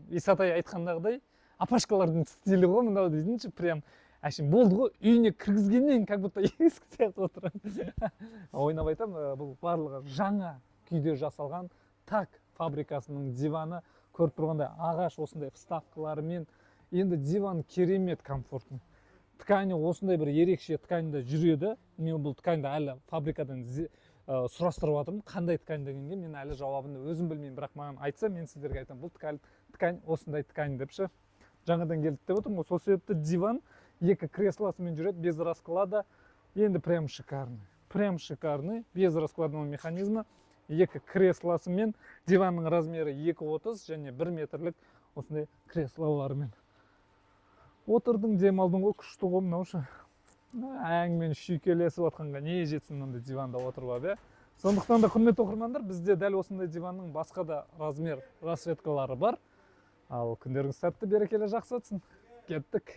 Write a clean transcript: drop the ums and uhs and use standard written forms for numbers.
Исатай айткандагыдай апашкалардын стили го мынау дейдинчи, прям ашин болду го, үйүнө киргизгенден как будто эски сыяктуу отурат. Ойноп айтам, бул баардыгы жаңа күйдө жасалган так фабрикасынын диваны. Көрүп тургандай агаш осундай вставкалары менен. Енді диван керемет комфортный. Ткани осындай бір ерекше тканьда жүреді. Мен бұл тканьды әлі фабрикадан сұрастырып жатырмын. Қандай ткань дегенге мен әлі жауабын өзім білмеймін, бірақ маған айтса, мен сіздерге айтамын, бұл ткань осындай ткань депші. Жаңадан келді деп отырмын. Сол себепті диван екі креслосымен жүреді, без расклада. Енді прям шикарный. Прям шикарный, без раскладного механизма. Екі креслосымен, диванның размері 2,30 және 1 метрлік осындай креслоларымен. Отырдың, демалдың ғой, күшті ғой мынаушы. Әңгімені шүйкелесіп жатқанға не жетсін мынандай диванда отырып, бе? Сондықтан да құрметті оқырмандар, бізде дәл осындай диванның басқа да размер расцветкалары бар. Ал күндеріңіз сәтті, берекелі, жақсы өтсін. Кеттік.